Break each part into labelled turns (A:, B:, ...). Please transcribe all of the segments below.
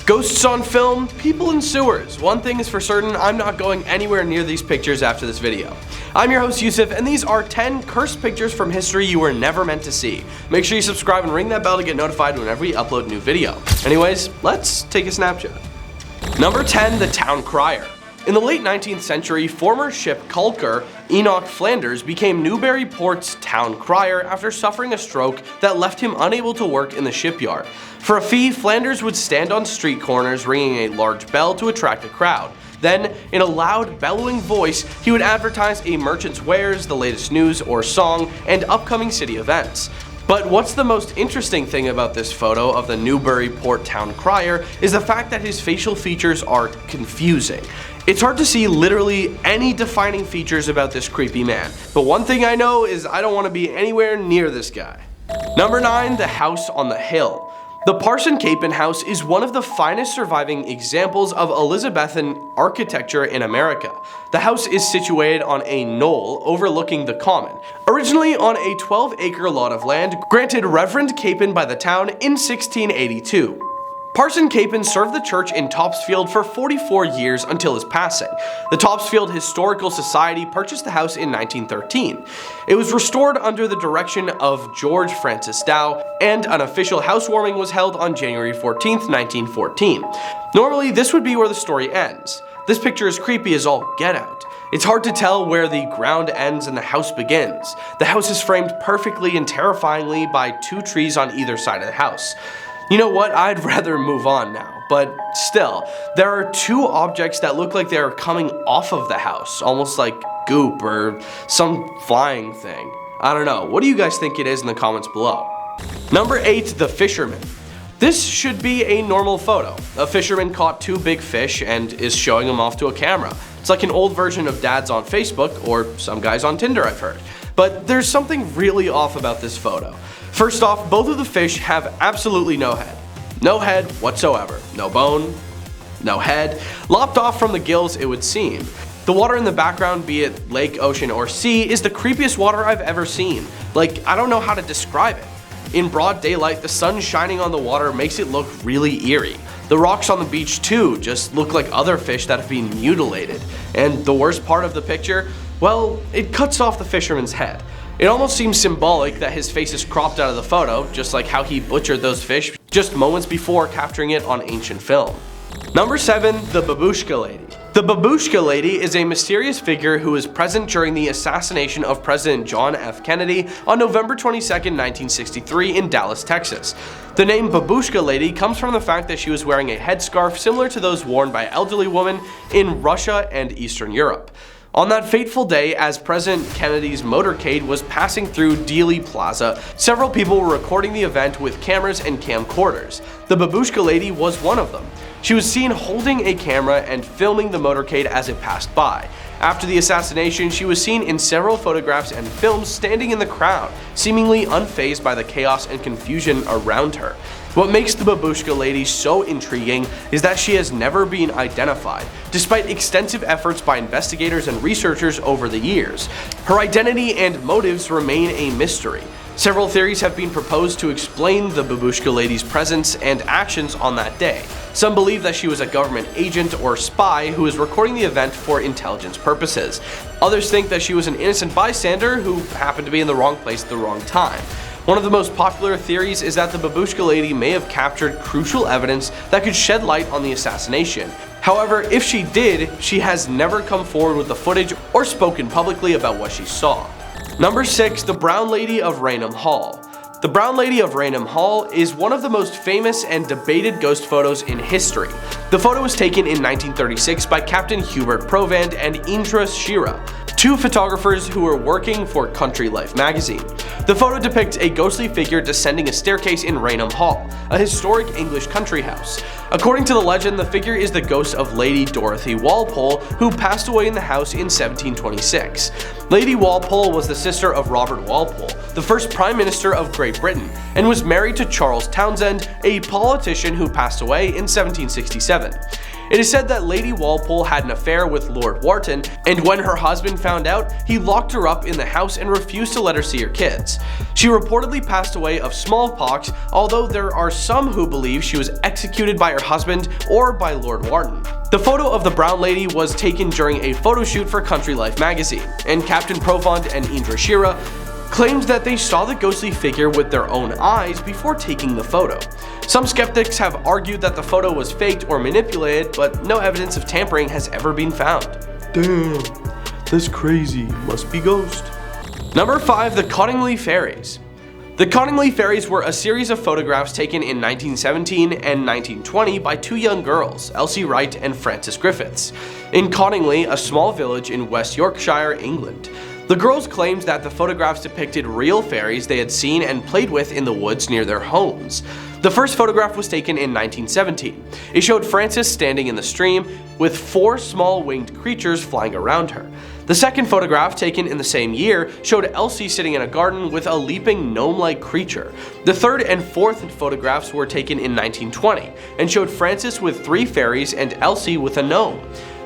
A: Ghosts on film, people in sewers. One thing is for certain, I'm not going anywhere near these pictures after this video. I'm your host Yusuf, and these are 10 cursed pictures from history you were never meant to see. Make sure you subscribe and ring that bell to get notified whenever we upload a new video. Anyways, let's take a snapshot. Number 10, the Town Crier. In the late 19th century, former ship Culker Enoch Flanders became Newburyport's town crier after suffering a stroke that left him unable to work in the shipyard. For a fee, Flanders would stand on street corners ringing a large bell to attract a crowd. Then, in a loud, bellowing voice, he would advertise a merchant's wares, the latest news or song, and upcoming city events. But what's the most interesting thing about this photo of the Newburyport town crier is the fact that his facial features are confusing. It's hard to see literally any defining features about this creepy man, but one thing I know is I don't want to be anywhere near this guy. Number 9, the House on the Hill. The Parson Capon House is one of the finest surviving examples of Elizabethan architecture in America. The house is situated on a knoll overlooking the common, originally on a 12-acre lot of land granted Reverend Capon by the town in 1682. Parson Capon served the church in Topsfield for 44 years until his passing. The Topsfield Historical Society purchased the house in 1913. It was restored under the direction of George Francis Dow, and an official housewarming was held on January 14th, 1914. Normally, this would be where the story ends. This picture is creepy as all get out. It's hard to tell where the ground ends and the house begins. The house is framed perfectly and terrifyingly by 2 trees on either side of the house. You know what, I'd rather move on now, but still, there are 2 objects that look like they are coming off of the house, almost like goop or some flying thing. I don't know, what do you guys think it is in the comments below? Number 8, the Fisherman. This should be a normal photo. A fisherman caught 2 big fish and is showing them off to a camera. It's like an old version of dads on Facebook, or some guys on Tinder I've heard. But there's something really off about this photo. First off, both of the fish have absolutely no head. No head whatsoever. No bone, no head. Lopped off from the gills, it would seem. The water in the background, be it lake, ocean, or sea, is the creepiest water I've ever seen. Like, I don't know how to describe it. In broad daylight, the sun shining on the water makes it look really eerie. The rocks on the beach too just look like other fish that have been mutilated. And the worst part of the picture, well, it cuts off the fisherman's head. It almost seems symbolic that his face is cropped out of the photo, just like how he butchered those fish just moments before capturing it on ancient film. Number 7, the Babushka Lady. The Babushka Lady is a mysterious figure who was present during the assassination of President John F. Kennedy on November 22, 1963 in Dallas, Texas. The name Babushka Lady comes from the fact that she was wearing a headscarf similar to those worn by elderly women in Russia and Eastern Europe. On that fateful day, as President Kennedy's motorcade was passing through Dealey Plaza, several people were recording the event with cameras and camcorders. The Babushka Lady was one of them. She was seen holding a camera and filming the motorcade as it passed by. After the assassination, she was seen in several photographs and films standing in the crowd, seemingly unfazed by the chaos and confusion around her. What makes the Babushka Lady so intriguing is that she has never been identified, despite extensive efforts by investigators and researchers over the years. Her identity and motives remain a mystery. Several theories have been proposed to explain the Babushka Lady's presence and actions on that day. Some believe that she was a government agent or spy who was recording the event for intelligence purposes. Others think that she was an innocent bystander who happened to be in the wrong place at the wrong time. One of the most popular theories is that the Babushka Lady may have captured crucial evidence that could shed light on the assassination. However, if she did, she has never come forward with the footage or spoken publicly about what she saw. Number 6, the Brown Lady of Raynham Hall. The Brown Lady of Raynham Hall is one of the most famous and debated ghost photos in history. The photo was taken in 1936 by Captain Hubert Provand and Indra Shira, 2 photographers who were working for Country Life magazine. The photo depicts a ghostly figure descending a staircase in Raynham Hall, a historic English country house. According to the legend, the figure is the ghost of Lady Dorothy Walpole, who passed away in the house in 1726. Lady Walpole was the sister of Robert Walpole, the first Prime Minister of Great Great Britain and was married to Charles Townshend, a politician who passed away in 1767. It is said that Lady Walpole had an affair with Lord Wharton, and when her husband found out, he locked her up in the house and refused to let her see her kids. She reportedly passed away of smallpox, although there are some who believe she was executed by her husband or by Lord Wharton. The photo of the Brown Lady was taken during a photo shoot for Country Life magazine, and Captain Profond and Indra Shira claimed that they saw the ghostly figure with their own eyes before taking the photo. Some skeptics have argued that the photo was faked or manipulated, but no evidence of tampering has ever been found. Damn, that's crazy, must be ghost. Number 5. The Cottingley Fairies. The Cottingley Fairies were a series of photographs taken in 1917 and 1920 by two young girls, Elsie Wright and Frances Griffiths, in Cottingley, a small village in West Yorkshire, England. The girls claimed that the photographs depicted real fairies they had seen and played with in the woods near their homes. The first photograph was taken in 1917. It showed Frances standing in the stream with 4 small winged creatures flying around her. The second photograph, taken in the same year, showed Elsie sitting in a garden with a leaping gnome-like creature. The third and fourth photographs were taken in 1920 and showed Frances with 3 fairies and Elsie with a gnome.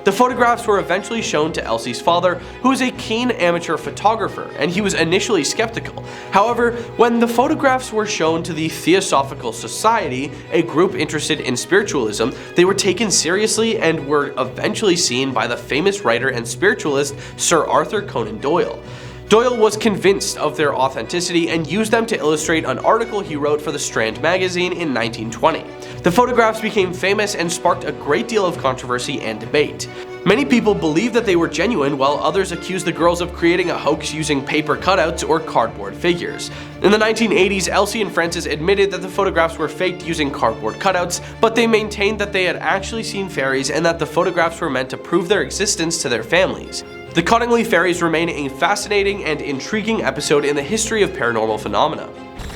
A: The photographs were eventually shown to Elsie's father, who is a keen amateur photographer, and he was initially skeptical. However, when the photographs were shown to the Theosophical Society, a group interested in spiritualism, they were taken seriously and were eventually seen by the famous writer and spiritualist Sir Arthur Conan Doyle. Doyle was convinced of their authenticity and used them to illustrate an article he wrote for the Strand magazine in 1920. The photographs became famous and sparked a great deal of controversy and debate. Many people believed that they were genuine, while others accused the girls of creating a hoax using paper cutouts or cardboard figures. In the 1980s, Elsie and Frances admitted that the photographs were faked using cardboard cutouts, but they maintained that they had actually seen fairies and that the photographs were meant to prove their existence to their families. The Cottingley Fairies remain a fascinating and intriguing episode in the history of paranormal phenomena.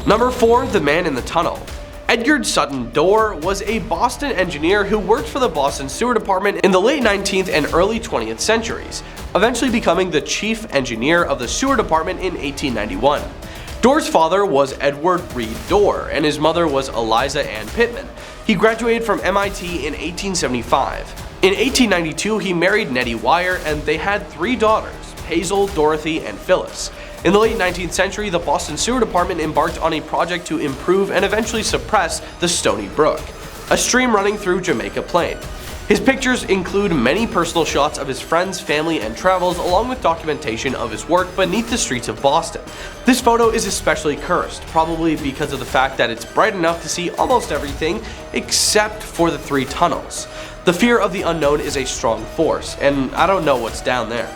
A: Number 4. The Man in the Tunnel. Edgar Sutton Dorr was a Boston engineer who worked for the Boston Sewer Department in the late 19th and early 20th centuries, eventually becoming the chief engineer of the Sewer Department in 1891. Dorr's father was Edward Reed Dorr, and his mother was Eliza Ann Pittman. He graduated from MIT in 1875. In 1892, he married Nettie Wire, and they had 3 daughters, Hazel, Dorothy, and Phyllis. In the late 19th century, the Boston Sewer Department embarked on a project to improve and eventually suppress the Stony Brook, a stream running through Jamaica Plain. His pictures include many personal shots of his friends, family, and travels, along with documentation of his work beneath the streets of Boston. This photo is especially cursed, probably because of the fact that it's bright enough to see almost everything except for the 3 tunnels. The fear of the unknown is a strong force, and I don't know what's down there.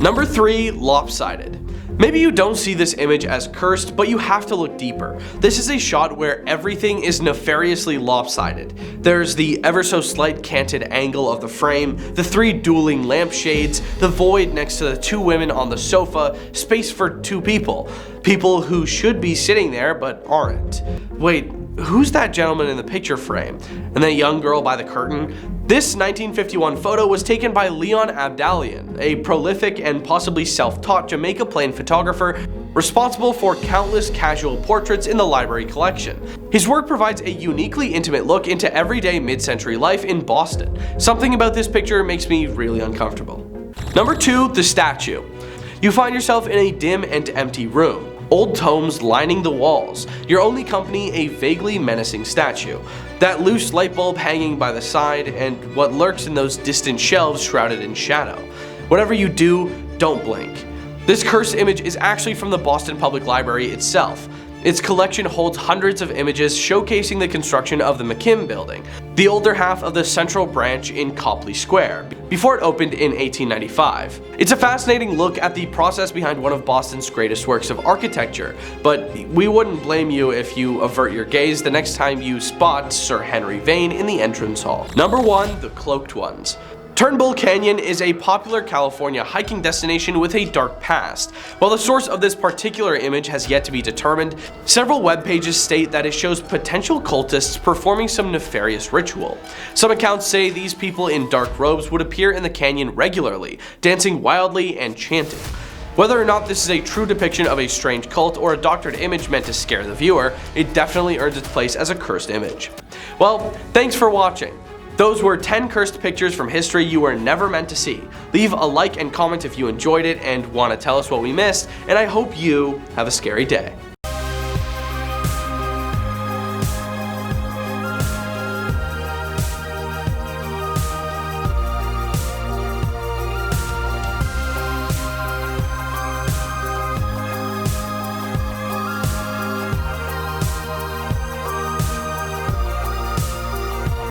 A: Number 3. Lopsided. Maybe you don't see this image as cursed, but you have to look deeper. This is a shot where everything is nefariously lopsided. There's the ever so slight canted angle of the frame, the 3 dueling lampshades, the void next to the 2 women on the sofa, space for 2 people. People who should be sitting there but aren't. Wait, who's that gentleman in the picture frame? And that young girl by the curtain? This 1951 photo was taken by Leon Abdalian, a prolific and possibly self-taught Jamaica Plain photographer responsible for countless casual portraits in the library collection. His work provides a uniquely intimate look into everyday mid-century life in Boston. Something about this picture makes me really uncomfortable. Number 2. The Statue. You find yourself in a dim and empty room. Old tomes lining the walls, your only company a vaguely menacing statue, that loose light bulb hanging by the side, and what lurks in those distant shelves shrouded in shadow. Whatever you do, don't blink. This cursed image is actually from the Boston Public Library itself. Its collection holds hundreds of images showcasing the construction of the McKim building, the older half of the central branch in Copley Square, before it opened in 1895. It's a fascinating look at the process behind one of Boston's greatest works of architecture, but we wouldn't blame you if you avert your gaze the next time you spot Sir Henry Vane in the entrance hall. Number 1. The Cloaked Ones. Turnbull Canyon is a popular California hiking destination with a dark past. While the source of this particular image has yet to be determined, several web pages state that it shows potential cultists performing some nefarious ritual. Some accounts say these people in dark robes would appear in the canyon regularly, dancing wildly and chanting. Whether or not this is a true depiction of a strange cult or a doctored image meant to scare the viewer, it definitely earns its place as a cursed image. Well, thanks for watching. Those were 10 cursed pictures from history you were never meant to see. Leave a like and comment if you enjoyed it and want to tell us what we missed, and I hope you have a scary day.